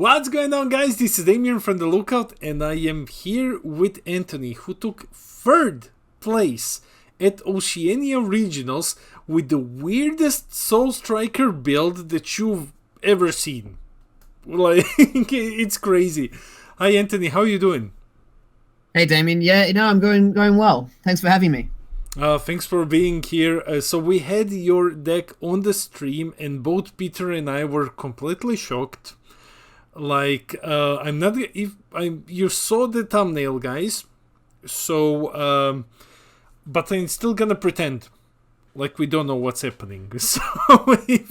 What's going on, guys? This is Damien from The Lookout, and I am here with Anthony, who took third place at Oceania Regionals with the weirdest Soul Striker build that you've ever seen. Like, it's crazy. Hi, Anthony. How are you doing? Hey, Damien. Yeah, I'm going well. Thanks for having me. Thanks for being here. So we had your deck on the stream, and both Peter and I were completely shocked. Like, I'm not. If you saw the thumbnail, guys. So, but I'm still gonna pretend like we don't know what's happening. So if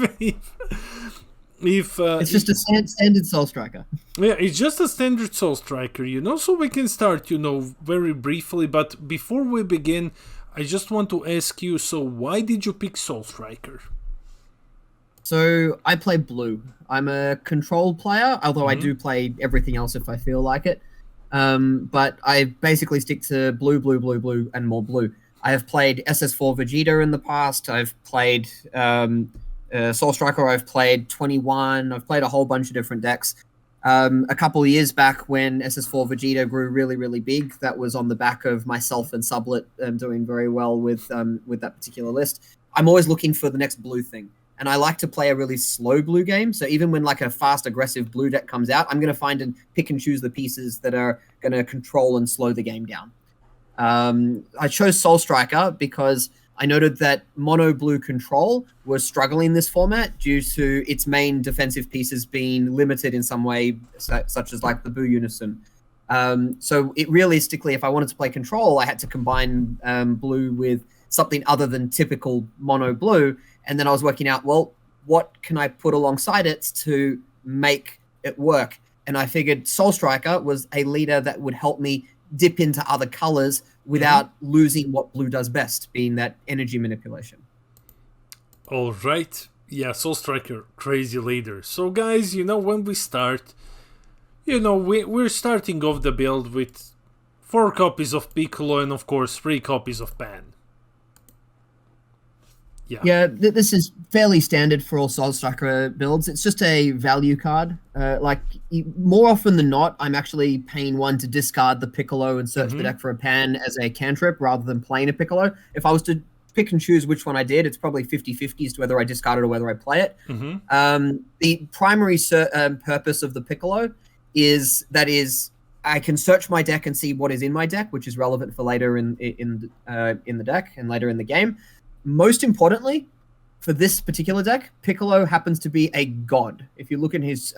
it's just a standard Soul Striker. Yeah, it's just a standard Soul Striker, so we can start, very briefly. But before we begin, I just want to ask you, so why did you pick Soul Striker? So I play blue. I'm a control player, although I do play everything else if I feel like it. But I basically stick to blue, blue, blue, blue, and more blue. I have played SS4 Vegeta in the past. I've played Soul Striker. I've played 21. I've played a whole bunch of different decks. A couple of years back when SS4 Vegeta grew really, really big, that was on the back of myself and Sublet doing very well with that particular list. I'm always looking for the next blue thing. And I like to play a really slow blue game. So even when like a fast, aggressive blue deck comes out, I'm going to find and pick and choose the pieces that are going to control and slow the game down. I chose Soul Striker because I noted that mono blue control was struggling this format due to its main defensive pieces being limited in some way, such as like the Boo Unison. So it realistically, if I wanted to play control, I had to combine blue with something other than typical mono blue. And then I was working out, well, what can I put alongside it to make it work? And I figured Soul Striker was a leader that would help me dip into other colors without losing what blue does best, being that energy manipulation. All right. Yeah, Soul Striker, crazy leader. So, guys, when we start, we're starting off the build with 4 copies of Piccolo and, of course, 3 copies of Pan. Yeah, this is fairly standard for all Soul Striker builds. It's just a value card. More often than not, I'm actually paying 1 to discard the Piccolo and search the deck for a Pan as a cantrip rather than playing a Piccolo. If I was to pick and choose which one I did, it's probably 50-50 as to whether I discard it or whether I play it. The primary purpose of the Piccolo is I can search my deck and see what is in my deck, which is relevant for later in the deck and later in the game. Most importantly, for this particular deck, Piccolo happens to be a god. If you look in his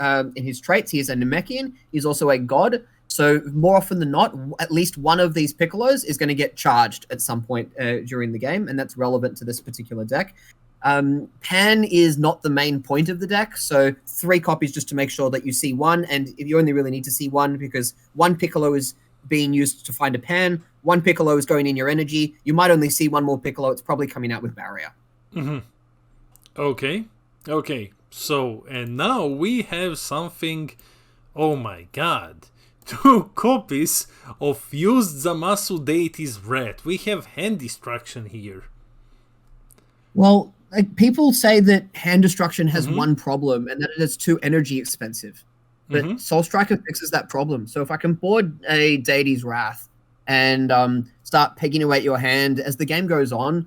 traits, he is a Namekian. He's also a god. So more often than not, at least one of these Piccolos is going to get charged at some point during the game, and that's relevant to this particular deck. Pan is not the main point of the deck, so 3 copies just to make sure that you see 1, and you only really need to see 1 because 1 Piccolo is being used to find a Pan, 1 Piccolo is going in your energy. You might only see 1 more Piccolo. It's probably coming out with Barrier. Okay. So, and now we have something, oh my god. 2 copies of used Zamasu Deity's Wrath. We have hand destruction here. Well, people say that hand destruction has one problem, and that it is too energy expensive. But Soul Striker fixes that problem. So if I can board a Deity's Wrath and start pegging away at your hand as the game goes on,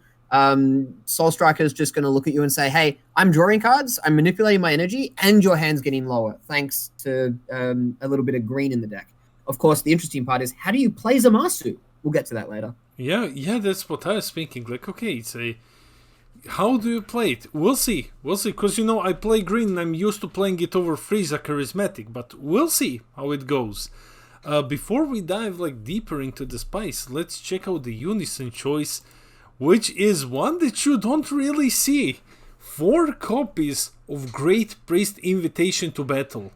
Soul Striker is just going to look at you and say, hey, I'm drawing cards, I'm manipulating my energy, and your hand's getting lower, thanks to a little bit of green in the deck. Of course, the interesting part is, how do you play Zamasu? We'll get to that later. Yeah, that's what I was thinking. Like, okay, how do you play it? We'll see, because I play green and I'm used to playing it over Frieza Charismatic, but we'll see how it goes. Before we dive deeper into the spice, let's check out the Unison choice, which is one that you don't really see. 4 copies of Great Priest Invitation to Battle.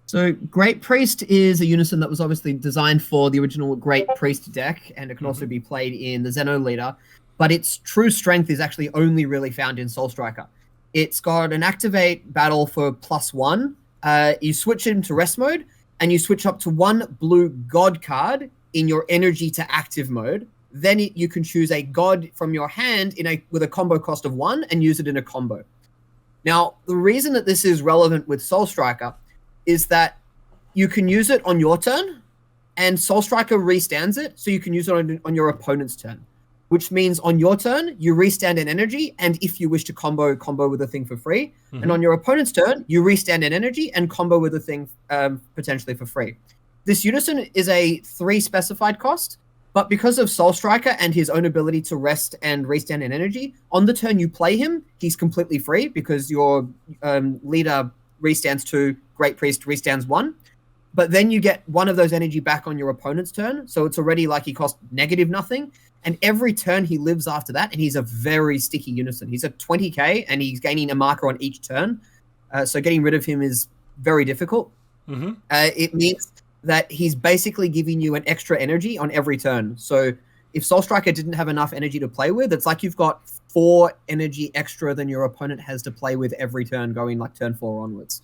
So Great Priest is a Unison that was obviously designed for the original Great Priest deck, and it can also be played in the Zeno leader. But its true strength is actually only really found in Soul Striker. It's got an activate battle for +1. You switch into rest mode, and you switch up to 1 blue god card in your energy to active mode. Then you can choose a god from your hand with a combo cost of 1 and use it in a combo. Now, the reason that this is relevant with Soul Striker is that you can use it on your turn, and Soul Striker restands it, so you can use it on your opponent's turn. Which means on your turn, you restand an energy, and if you wish to combo with a thing for free. Mm-hmm. And on your opponent's turn, you restand an energy and combo with a thing potentially for free. This unison is a 3 specified cost, but because of Soul Striker and his own ability to rest and restand an energy, on the turn you play him, he's completely free because your leader restands 2, Great Priest restands 1. But then you get 1 of those energy back on your opponent's turn, so it's already like he cost negative nothing. And every turn he lives after that, and he's a very sticky unison. He's at 20k, and he's gaining a marker on each turn. So getting rid of him is very difficult. Mm-hmm. It means that he's basically giving you an extra energy on every turn. So if Soul Striker didn't have enough energy to play with, it's like you've got 4 energy extra than your opponent has to play with every turn, going like turn 4 onwards.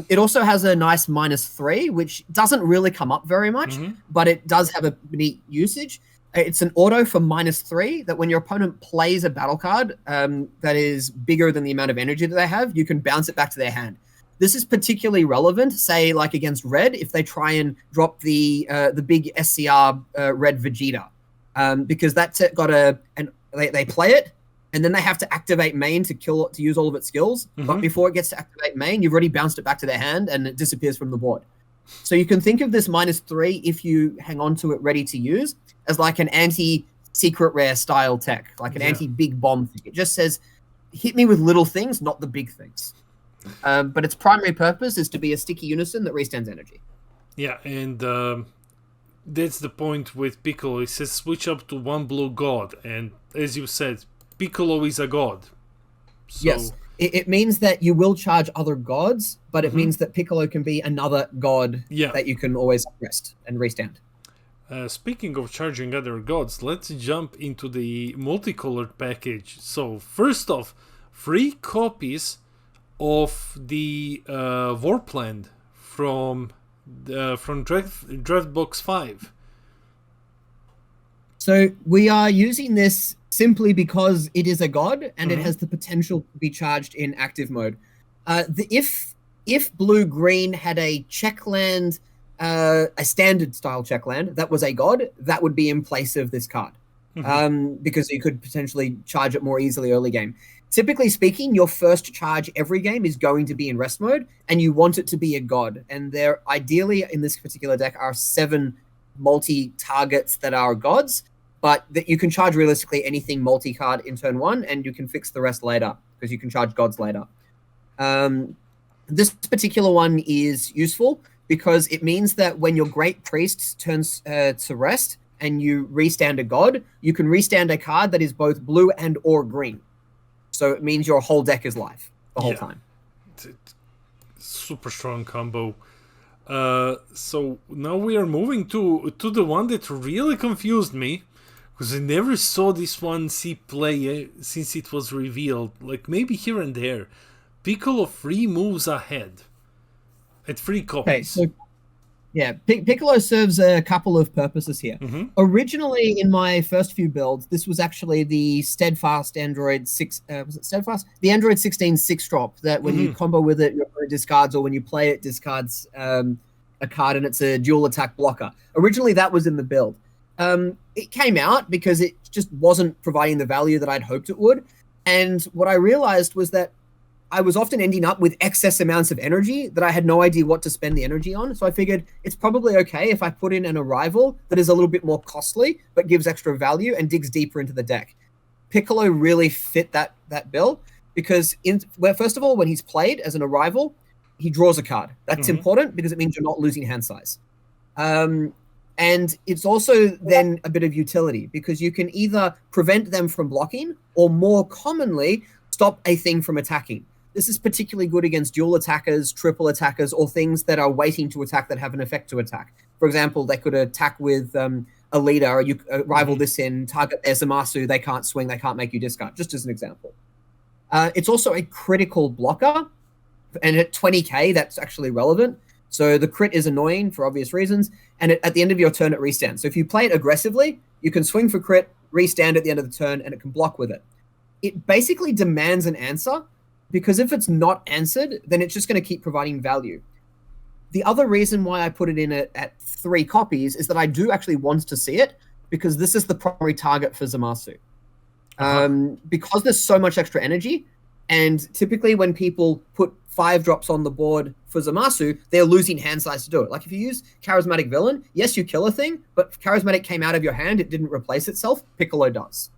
It also has a nice -3, which doesn't really come up very much, but it does have a neat usage. It's an auto for -3 that when your opponent plays a battle card that is bigger than the amount of energy that they have, you can bounce it back to their hand. This is particularly relevant, say, like against Red, if they try and drop the big SCR Red Vegeta, because that's got they play it, and then they have to activate main to use all of its skills. But before it gets to activate main, you've already bounced it back to their hand, and it disappears from the board. So you can think of this -3 if you hang on to it ready to use as like an anti-secret rare style tech, like an anti-big bomb thing. It just says, hit me with little things, not the big things. But its primary purpose is to be a sticky unison that restands energy. Yeah, and that's the point with Piccolo. It says switch up to 1 blue god, and as you said, Piccolo is a god. So... Yes. It means that you will charge other gods, but it means that Piccolo can be another god that you can always rest and restand. Speaking of charging other gods, let's jump into the multicolored package. So, first off, 3 copies of the Warpland from Draft Box 5. So, we are using this simply because it is a god and it has the potential to be charged in active mode. If blue-green had a checkland, a standard style checkland that was a god, that would be in place of this card, because you could potentially charge it more easily early game. Typically speaking, your first charge every game is going to be in rest mode, and you want it to be a god. And there, ideally, in this particular deck, are 7 multi-targets that are gods, but that you can charge realistically anything multi-card in turn 1, and you can fix the rest later, because you can charge gods later. This particular one is useful, because it means that when your Great Priest turns to rest, and you restand a god, you can restand a card that is both blue and or green. So it means your whole deck is live the whole time. Super strong combo. So now we are moving to the one that really confused me, because I never saw this one see play since it was revealed. Like maybe here and there. Piccolo 3 moves ahead at 3 copies. Okay, so yeah, Piccolo serves a couple of purposes here. Originally, in my first few builds, this was actually the Steadfast Android 6. Was it Steadfast? The Android 16 6-drop that when you combo with it, it discards, or when you play it, discards a card, and it's a dual attack blocker. Originally, that was in the build. It came out because it just wasn't providing the value that I'd hoped it would. And what I realized was that I was often ending up with excess amounts of energy that I had no idea what to spend the energy on. So I figured it's probably okay if I put in an arrival that is a little bit more costly, but gives extra value and digs deeper into the deck. Piccolo really fit that build because first of all, when he's played as an arrival, he draws a card. That's important because it means you're not losing hand size. And it's also then a bit of utility because you can either prevent them from blocking or more commonly stop a thing from attacking. This is particularly good against dual attackers, triple attackers, or things that are waiting to attack that have an effect to attack. For example, they could attack with a leader, or you rival this in, target their Zamasu, they can't swing, they can't make you discard, just as an example. It's also a critical blocker, and at 20k, that's actually relevant. So the crit is annoying for obvious reasons, and at the end of your turn, it restands. So if you play it aggressively, you can swing for crit, restand at the end of the turn, and it can block with it. It basically demands an answer, because if it's not answered, then it's just going to keep providing value. The other reason why I put it in at 3 copies is that I do actually want to see it, because this is the primary target for Zamasu. Because there's so much extra energy, and typically when people put 5 drops on the board for Zamasu, they're losing hand size to do it. Like if you use Charismatic Villain, yes, you kill a thing, but if Charismatic came out of your hand, it didn't replace itself. Piccolo does.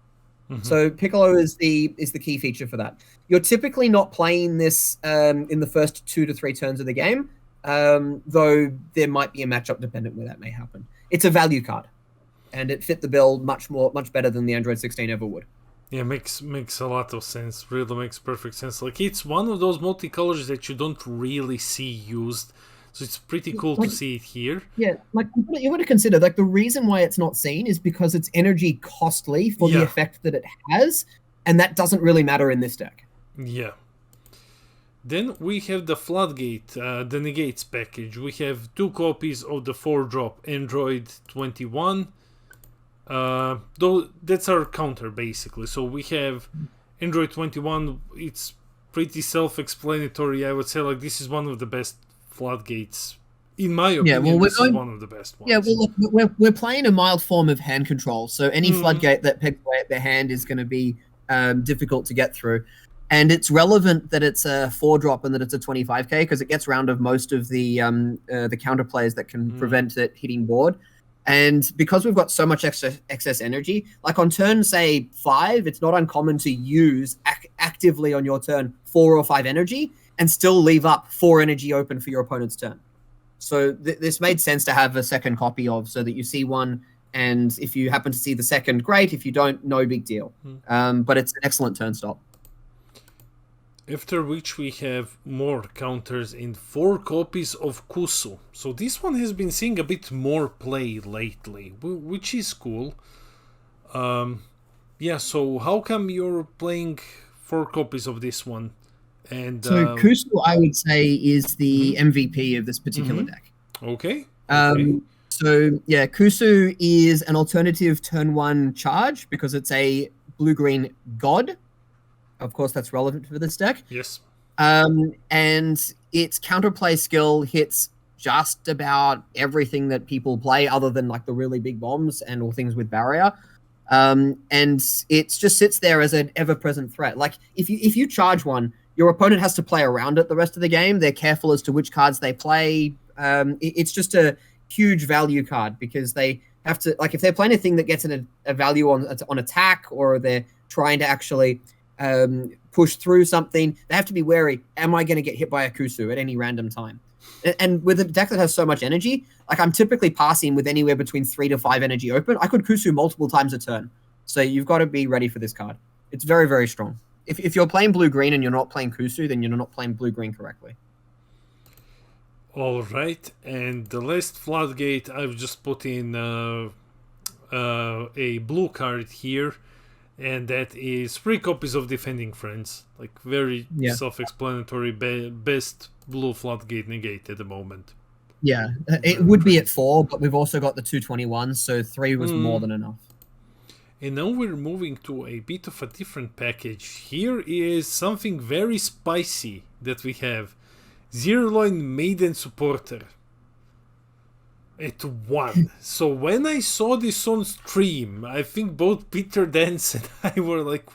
So Piccolo is the key feature for that. You're typically not playing this in the first 2 to 3 turns of the game, though there might be a matchup dependent where that may happen. It's a value card, and it fit the bill much better than the Android 16 ever would. Yeah, makes a lot of sense. Really makes perfect sense. Like, it's one of those multicolors that you don't really see used, so it's pretty cool to see it here. Yeah, like you got to consider, like, the reason why it's not seen is because it's energy costly for the effect that it has, and that doesn't really matter in this deck. Yeah. Then we have the Floodgate, the Negates package. We have 2 copies of the 4-drop Android 21. Though that's our counter basically. So we have Android 21. It's pretty self-explanatory. I would say, like, this is one of the best Floodgates in my opinion. This is one of the best ones. Yeah, well, look, we're playing a mild form of hand control, so any Floodgate that pegs away at their hand is going to be difficult to get through. And it's relevant that it's a 4-drop and that it's a 25k, because it gets round of most of the counter plays that can prevent it hitting board. And because we've got so much excess energy, like on turn, say, 5, it's not uncommon to use actively on your turn 4 or 5 energy and still leave up 4 energy open for your opponent's turn. So this made sense to have a second copy of, so that you see one, and if you happen to see the second, great. If you don't, no big deal. But it's an excellent turn stop. After which we have more counters in 4 copies of Kusu. So this one has been seeing a bit more play lately, which is cool. Yeah, so how come you're playing 4 copies of this one? And so Kusu, I would say, is the MVP of this particular deck. Okay. So yeah, Kusu is an alternative turn 1 charge, because it's a blue-green god. Of course, that's relevant for this deck. Yes. And its counterplay skill hits just about everything that people play, other than like the really big bombs and all things with barrier. And it just sits there as an ever-present threat. Like if you charge one, your opponent has to play around it the rest of the game. They're careful as to which cards they play. It's just a huge value card, because they have to, like, if they're playing a thing that gets a value on attack, or they're trying to actually push through something, they have to be wary. Am I going to get hit by a Kusu at any random time? And with a deck that has so much energy, like, I'm typically passing with anywhere between 3 to 5 energy open. I could Kusu multiple times a turn. So you've got to be ready for this card. It's very, very strong. If you're playing blue-green and you're not playing Kusu, then you're not playing blue-green correctly. All right, and the last Floodgate, I've just put in a blue card here, and that is 3 copies of Defending Friends. Like, very self-explanatory, best blue Floodgate negate at the moment. Yeah, it would be at 4, but we've also got the 221, so 3 was more than enough. And now we're moving to a bit of a different package. Here is something very spicy that we have. Zeroin Maiden Supporter at 1. So when I saw this on stream, I think both Peter Dance and I were like,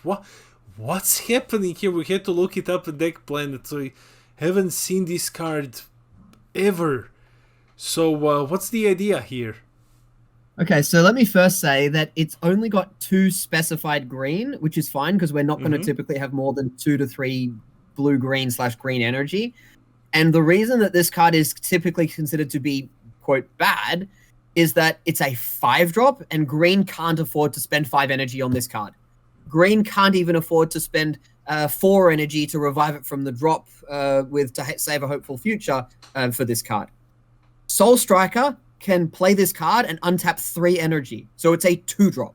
what's happening here? We had to look it up at Deck Planet. So I haven't seen this card ever. So what's the idea here? Okay, so let me first say that it's only got 2 specified green, which is fine, because we're not going to typically have more than 2 to 3 blue-green/green energy. And the reason that this card is typically considered to be, quote, bad, is that it's a 5-drop, and green can't afford to spend 5 energy on this card. Green can't even afford to spend 4 energy to revive it from the drop to save a hopeful future for this card. Soul Striker can play this card and untap 3 energy, so it's a 2-drop.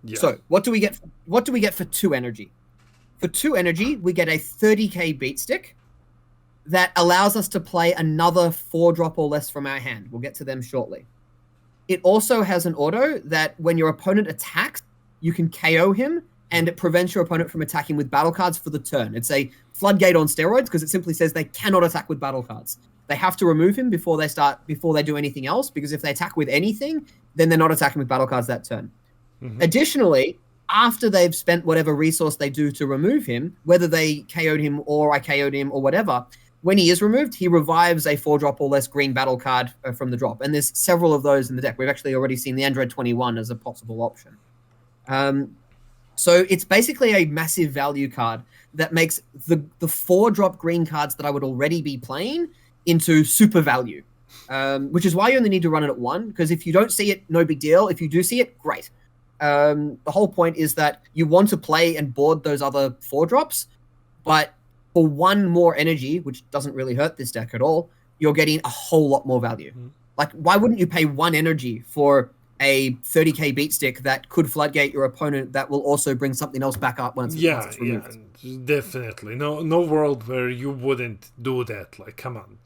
Yeah. So what do we get? What do we get for 2 energy? For 2 energy, we get a 30k beat stick that allows us to play another 4-drop or less from our hand. We'll get to them shortly. It also has an auto that when your opponent attacks, you can KO him and it prevents your opponent from attacking with battle cards for the turn. It's a floodgate on steroids because it simply says they cannot attack with battle cards. They have to remove him before they do anything else, because if they attack with anything, then they're not attacking with battle cards that turn. Additionally, after they've spent whatever resource they do to remove him, whether they KO'd him or I KO'd him or whatever, when he is removed, he revives a 4-drop or less green battle card from the drop. And there's several of those in the deck. We've actually already seen the Android 21 as a possible option. So it's basically a massive value card that makes the 4-drop green cards that I would already be playing into super value, which is why you only need to run it at 1, because if you don't see it, no big deal. If you do see it, great. The whole point is that you want to play and board those other 4-drops, but for 1 more energy, which doesn't really hurt this deck at all, you're getting a whole lot more value. Like, why wouldn't you pay 1 energy for a 30k beat stick that could floodgate your opponent that will also bring something else back up once it's removed? Yeah, definitely. No world where you wouldn't do that. Like, come on.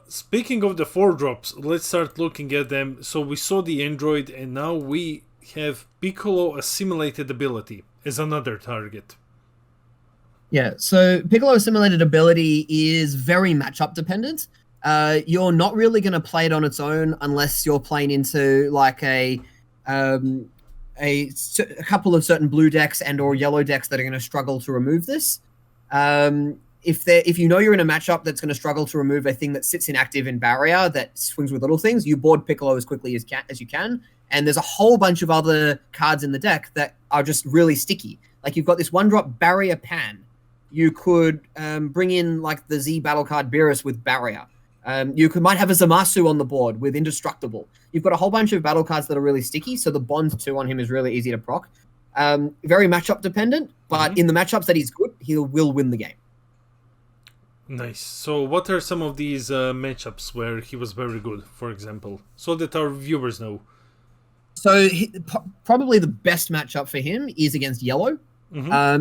Speaking of the 4-drops, let's start looking at them. So we saw the Android, and now we have Piccolo Assimilated Ability as another target. Yeah, so Piccolo Assimilated Ability is very matchup dependent. You're not really going to play it on its own unless you're playing into like a couple of certain blue decks and or yellow decks that are going to struggle to remove this. If you know you're in a matchup that's going to struggle to remove a thing that sits inactive in barrier that swings with little things, you board Piccolo as quickly as you can. And there's a whole bunch of other cards in the deck that are just really sticky. Like you've got this 1-drop Barrier Pan. You could bring in like the Z battle card Beerus with Barrier. Might have a Zamasu on the board with Indestructible. You've got a whole bunch of battle cards that are really sticky, so the Bond 2 on him is really easy to proc. Very matchup dependent, but in the matchups that he's good, he will win the game. Nice. So what are some of these matchups where he was very good, for example, so that our viewers know? So probably the best matchup for him is against yellow.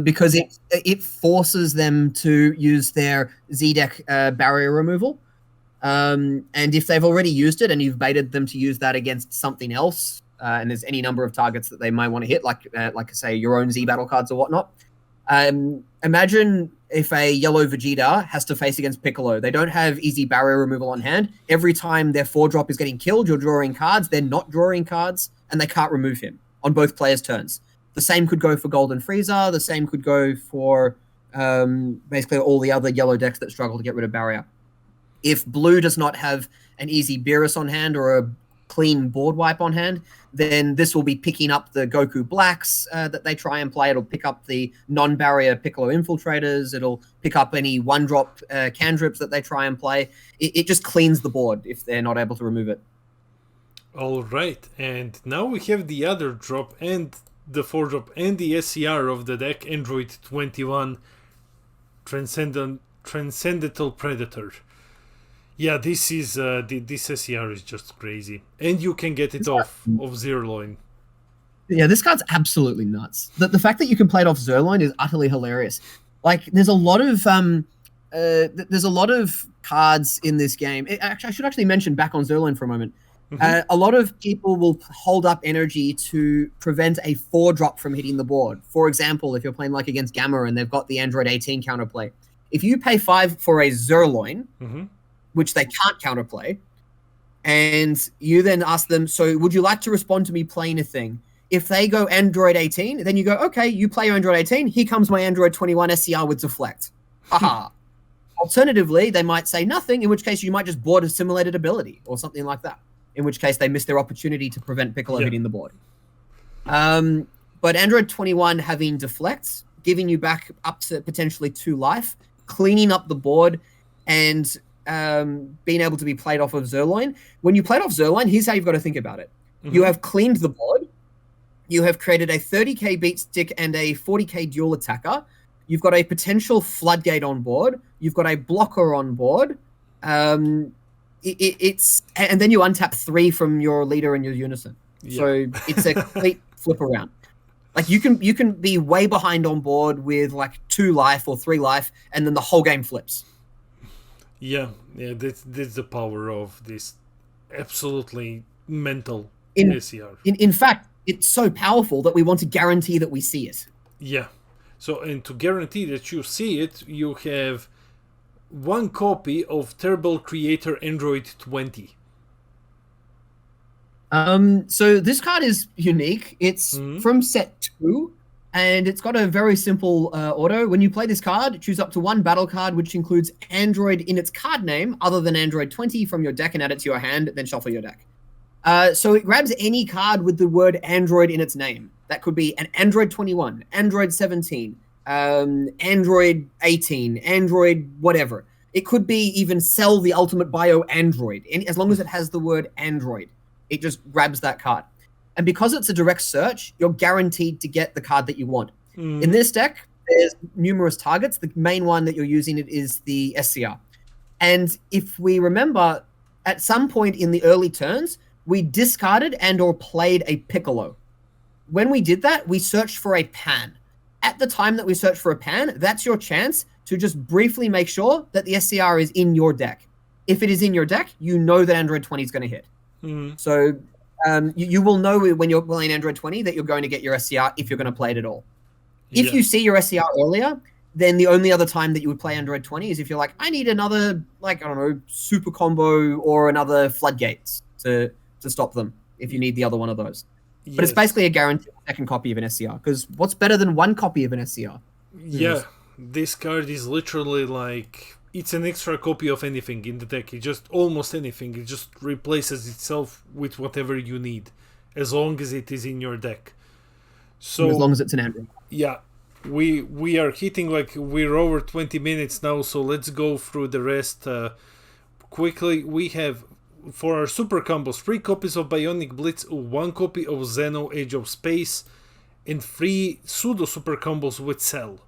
Because it forces them to use their Z-Deck barrier removal. And if they've already used it and you've baited them to use that against something else, and there's any number of targets that they might want to hit, like say, your own Z battle cards or whatnot. Imagine if a yellow Vegeta has to face against Piccolo. They don't have easy barrier removal on hand. Every time their 4-drop is getting killed, you're drawing cards. They're not drawing cards, and they can't remove him on both players' turns. The same could go for Golden Frieza. The same could go for basically all the other yellow decks that struggle to get rid of barrier. If blue does not have an easy Beerus on hand or a clean board wipe on hand, then this will be picking up the Goku Blacks that they try and play. It'll pick up the non-barrier Piccolo Infiltrators. It'll pick up any 1-drop Candrips that they try and play. It just cleans the board if they're not able to remove it. All right, and now we have the other drop and the 4-drop and the SCR of the deck, Android 21, Transcendental Predator. Yeah, this is this SCR is just crazy, and you can get it off of Zeroin. Yeah, this card's absolutely nuts. The fact that you can play it off Zeroin is utterly hilarious. Like, there's a lot of cards in this game. I should actually mention back on Zeroin for a moment. A lot of people will hold up energy to prevent a 4-drop from hitting the board. For example, if you're playing like against Gamma and they've got the Android 18 counterplay, if you pay 5 for a Zeroin, which they can't counterplay, and you then ask them, so would you like to respond to me playing a thing? If they go Android 18, then you go, okay, you play your Android 18, here comes my Android 21 SCR with Deflect. Haha. Alternatively, they might say nothing, in which case you might just board Assimilated Ability or something like that. In which case they miss their opportunity to prevent Piccolo hitting the board. But Android 21 having Deflect, giving you back up to potentially 2 life, cleaning up the board, and being able to be played off of Zeroin. When you play it off Zeroin, here's how you've got to think about it. You have cleaned the board. You have created a 30k beat stick and a 40k dual attacker. You've got a potential floodgate on board. You've got a blocker on board. It's and then you untap 3 from your leader and your unison. So it's a complete flip around. Like you can be way behind on board with like 2 life or 3 life, and then the whole game flips. Yeah, that's the power of this absolutely mental SCR. In fact, it's so powerful that we want to guarantee that we see it. Yeah. So, and to guarantee that you see it, you have one copy of Terrible Creator Android 20. So this card is unique. It's from set 2, and it's got a very simple auto. When you play this card, choose up to one battle card which includes Android in its card name other than Android 20 from your deck and add it to your hand, then shuffle your deck. So it grabs any card with the word Android in its name. That could be an Android 21, Android 17, Android 18, Android whatever. It could be even Cell the Ultimate Bio Android, as long as it has the word Android. It just grabs that card. And because it's a direct search, you're guaranteed to get the card that you want. In this deck, there's numerous targets. The main one that you're using it is the SCR. And if we remember, at some point in the early turns, we discarded and or played a Piccolo. When we did that, we searched for a Pan. At the time that we searched for a Pan, that's your chance to just briefly make sure that the SCR is in your deck. If it is in your deck, you know that Android 20 is going to hit. So you will know when you're playing Android 20 that you're going to get your SCR if you're going to play it at all. If you see your SCR earlier, then the only other time that you would play Android 20 is if you're like, I need another, like, I don't know, super combo or another floodgates to stop them if you need the other one of those. Yes. But it's basically a guaranteed second copy of an SCR, because what's better than one copy of an SCR? Yeah, this card is literally like... It's an extra copy of anything in the deck. It's just almost anything. It just replaces itself with whatever you need, as long as it is in your deck. So as long as it's an Android. Yeah, we are hitting, like, we're over 20 minutes now, so let's go through the rest quickly. We have, for our super combos, 3 copies of Bionic Blitz, 1 copy of Zeno Edge of Space, and 3 pseudo super combos with Cell.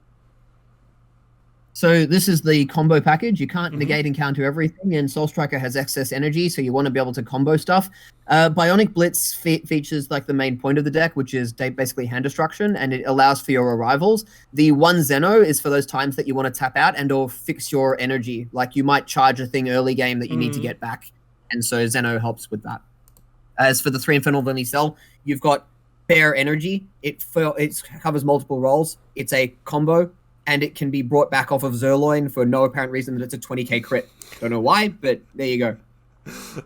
So this is the combo package. You can't negate and counter everything, and Soul Striker has excess energy, so you want to be able to combo stuff. Bionic Blitz features like the main point of the deck, which is basically hand destruction, and it allows for your arrivals. The one Zeno is for those times that you want to tap out and or fix your energy. Like you might charge a thing early game that you need to get back, and so Zeno helps with that. As for the 3 Infernal Villainy Cell, you've got Bear Energy. It covers multiple roles. It's a combo, and it can be brought back off of Zeroin for no apparent reason that it's a 20k crit. Don't know why, but there you go.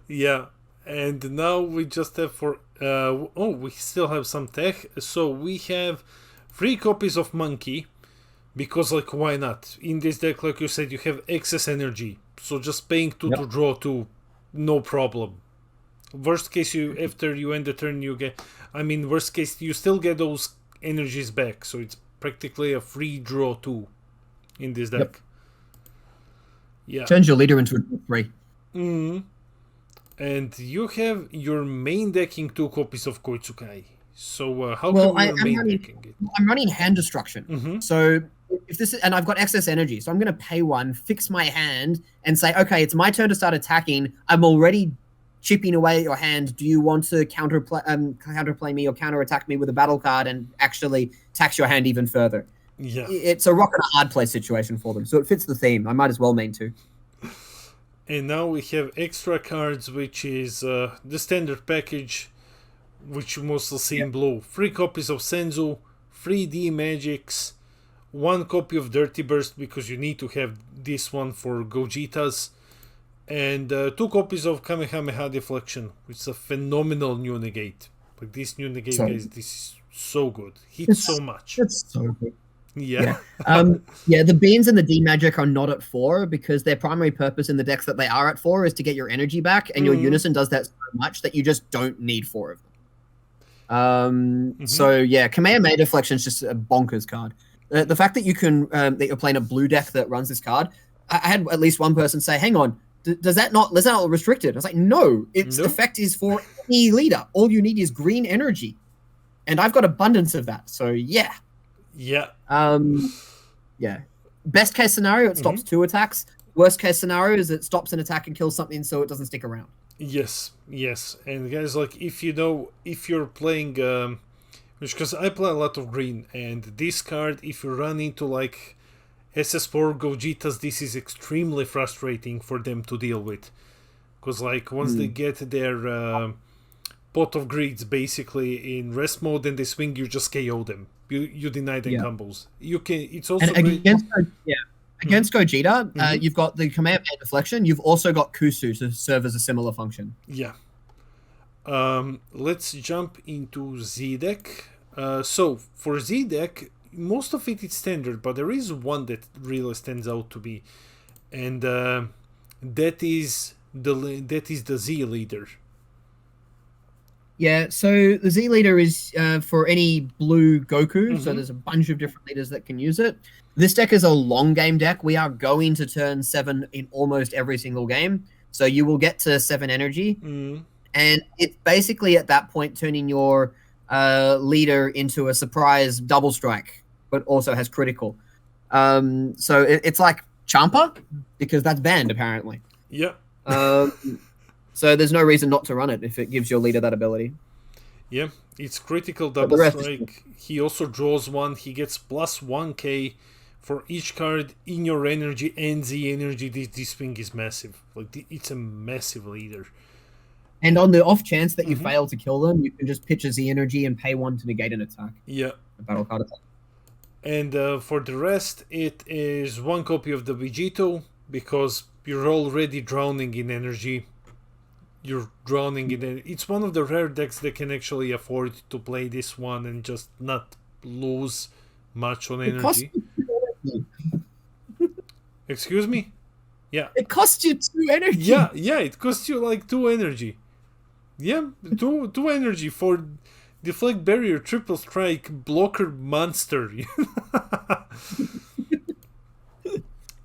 Yeah, and now we just have for... we still have some tech. So we have 3 copies of Monkey, because, like, why not? In this deck, like you said, you have excess energy. So just paying 2 to draw 2, no problem. Worst case, after you end the turn, you get... I mean, worst case, you still get those energies back, so it's practically a free draw 2 in this deck. Yeah. Turns your leader into a 3. And you have your main decking 2 copies of Koitsukai. So how come you're main decking it? I'm running hand destruction. So if this is, and I've got excess energy, so I'm going to pay 1, fix my hand, and say, okay, it's my turn to start attacking. I'm already chipping away at your hand. Do you want to counterplay me or counterattack me with a battle card and actually tax your hand even further? Yeah. It's a rock and a hard play situation for them, so it fits the theme. I might as well main 2. And now we have extra cards, which is the standard package, which you mostly see in blue. 3 copies of Senzu, 3 D Magics, 1 copy of Dirty Burst, because you need to have this one for Gojitas, and 2 copies of Kamehameha Deflection, which is a phenomenal new negate. Like, this new negate, guys, this is so good. Hits so much. It's so good. Yeah. The beans and the D magic are not at 4 because their primary purpose in the decks that they are at 4 is to get your energy back, and your unison does that so much that you just don't need 4 of them. So yeah, Kamehameha Deflection is just a bonkers card. The fact that you can that you're playing a blue deck that runs this card, I had at least one person say, "Hang on, is that not restricted?" I was like, "No, its effect is for any leader. All you need is green energy, and I've got abundance of that." So yeah. Yeah. Yeah. Best case scenario, it stops 2 attacks. Worst case scenario is it stops an attack and kills something so it doesn't stick around. Yes. And guys, like, if you're playing, because I play a lot of green, and this card, if you run into like SS4 Gojitas, this is extremely frustrating for them to deal with. Because, like, once they get their pot of greeds basically in rest mode, and they swing, you just KO them. You deny them combos. You can. It's also and great. Against Gogeta, you've got the command deflection. You've also got Kusu to serve as a similar function. Yeah. Let's jump into Z deck. So for Z deck, most of it is standard, but there is one that really stands out to me, and that is the Z leader. Yeah, so the Z leader is for any blue Goku, so there's a bunch of different leaders that can use it. This deck is a long game deck. We are going to turn 7 in almost every single game, so you will get to 7 energy, and it's basically at that point turning your leader into a surprise double strike, but also has critical. So it's like Champa, because that's banned apparently. Yeah. So there's no reason not to run it if it gives your leader that ability. Yeah, it's critical double strike. He also draws 1. He gets plus 1k for each card in your energy and Z energy. This thing is massive. Like, it's a massive leader. And on the off chance that you fail to kill them, you can just pitch a Z energy and pay 1 to negate an attack. Yeah. A battle card attack. And for the rest, it is 1 copy of the Vegito, because you're already drowning in energy. You're drowning in it. It's one of the rare decks that can actually afford to play this one and just not lose much on energy. Excuse me? Yeah. It costs you 2 energy. Yeah, it costs you like 2 energy. Yeah, 2 energy for deflect barrier, triple strike, blocker monster.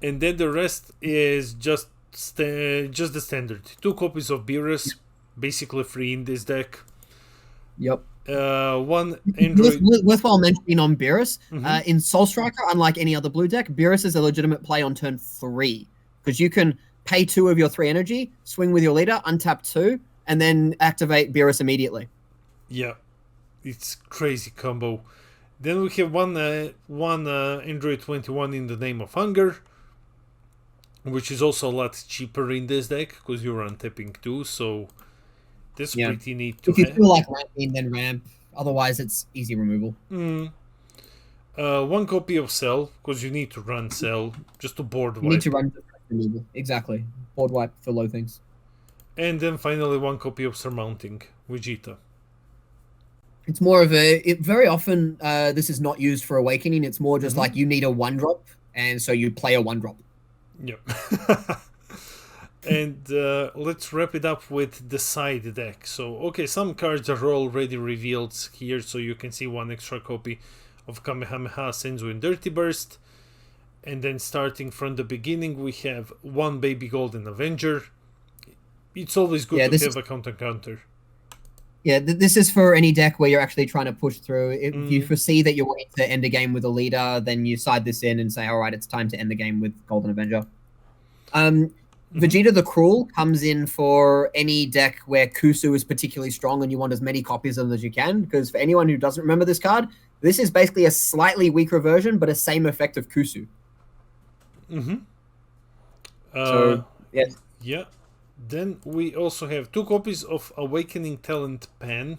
And then the rest is just the standard. 2 copies of Beerus, basically free in this deck. Yep. 1 Android. Worthwhile mentioning on Beerus, in Soul Striker, unlike any other blue deck, Beerus is a legitimate play on turn 3, because you can pay 2 of your 3 energy, swing with your leader, untap 2, and then activate Beerus immediately. Yeah, it's crazy combo. Then we have one Android 21 in the Name of Hunger, which is also a lot cheaper in this deck because you're untapping 2, so that's pretty neat to have. If you feel like ramping, then ramp. Otherwise, it's easy removal. 1 copy of Cell, because you need to run Cell just to board wipe. You need to run removal. Exactly. Board wipe for low things. And then finally 1 copy of Surmounting Vegeta. It's more of very often this is not used for Awakening. It's more just like you need a 1-drop, and so you play a 1-drop. Yep. And let's wrap it up with the side deck. So, okay, some cards are already revealed here, so you can see 1 extra copy of Kamehameha, Senzu, and Dirty Burst. And then starting from the beginning, we have 1 Baby Golden Avenger. It's always good to have a counter. Yeah, this is for any deck where you're actually trying to push through. If you foresee that you're wanting to end a game with a leader, then you side this in and say, all right, it's time to end the game with Golden Avenger. Vegeta the Cruel comes in for any deck where Kusu is particularly strong and you want as many copies of them as you can, because for anyone who doesn't remember this card, this is basically a slightly weaker version, but a same effect of Kusu. Yes. Yeah. Then we also have 2 copies of Awakening Talent Pan.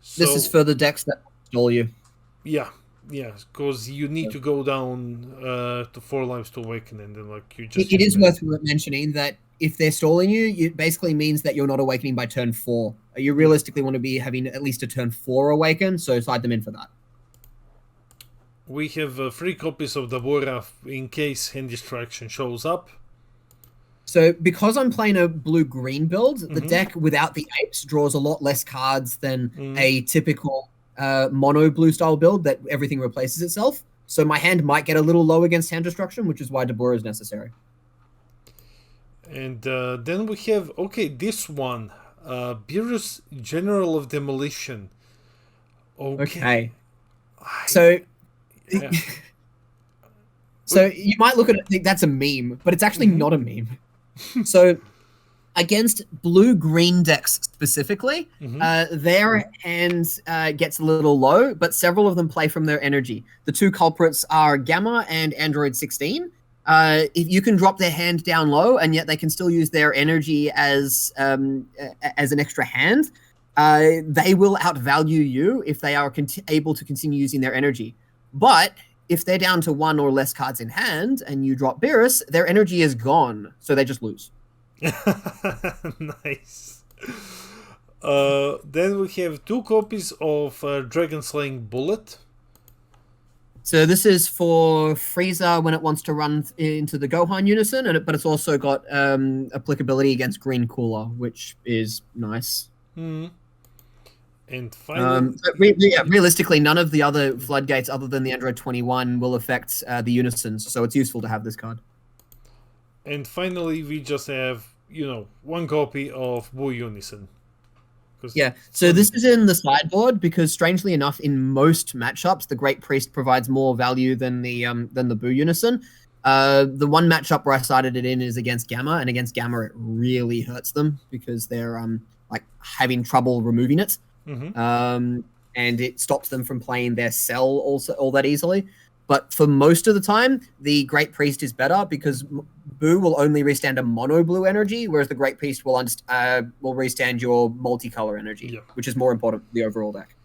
So, this is for the decks that stall you. Yeah, because you need to go down to 4 lives to awaken, and then you just. It is worth mentioning that if they're stalling you, it basically means that you're not awakening by turn 4. You realistically want to be having at least a turn 4 awaken, so side them in for that. We have 3 copies of Dabura in case hand distraction shows up. So because I'm playing a blue-green build, the deck without the apes draws a lot less cards than a typical mono blue style build that everything replaces itself. So my hand might get a little low against hand destruction, which is why Dabura is necessary. And then we have, this one, Beerus General of Demolition. Okay. So... Yeah. So you might look at it and think that's a meme, but it's actually not a meme. So against blue-green decks specifically, their hand gets a little low, but several of them play from their energy. The 2 culprits are Gamma and Android 16. If you can drop their hand down low, and yet they can still use their energy as an extra hand, they will outvalue you if they are able to continue using their energy. But if they're down to 1 or less cards in hand and you drop Beerus, their energy is gone, so they just lose. Nice. Then we have 2 copies of Dragon Slaying Bullet. So this is for Frieza when it wants to run into the Gohan Unison, but it's also got applicability against Green Cooler, which is nice. And finally, realistically, none of the other floodgates other than the Android 21 will affect the Unisons, so it's useful to have this card. And finally, we just have, 1 copy of Boo Unison. Yeah, so this is in the sideboard because, strangely enough, in most matchups, the Great Priest provides more value than the Boo Unison. The one matchup where I started it in is against Gamma, and against Gamma, it really hurts them because they're having trouble removing it. And it stops them from playing their Cell also all that easily. But for most of the time, the Great Priest is better because Boo will only restand a mono blue energy, whereas the Great Priest will restand your multicolor energy, which is more important for the overall deck.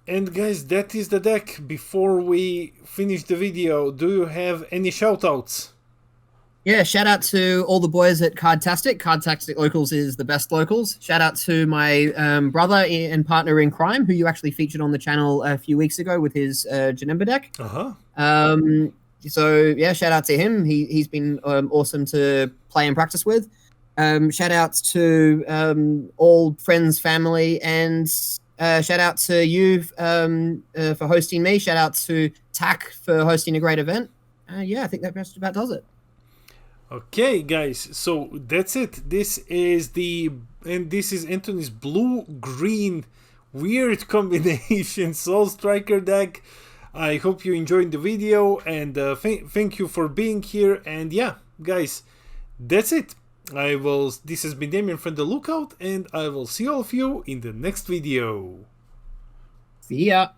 And guys, that is the deck. Before we finish the video, do you have any shoutouts? Yeah, shout out to all the boys at Cardtastic. Cardtastic Locals is the best locals. Shout out to my brother and partner in crime, who you actually featured on the channel a few weeks ago with his Janemba deck. So yeah, shout out to him. He's been awesome to play and practice with. Shout outs to all friends, family, and shout out to you for hosting me. Shout out to TAC for hosting a great event. Yeah, I think that just about does it. Okay, guys, so that's it. This is Anthony's blue-green weird combination Soul Striker deck. I hope you enjoyed the video, and thank you for being here. And yeah, guys, that's it. This has been Damien from The Lookout, and I will see all of you in the next video. See ya.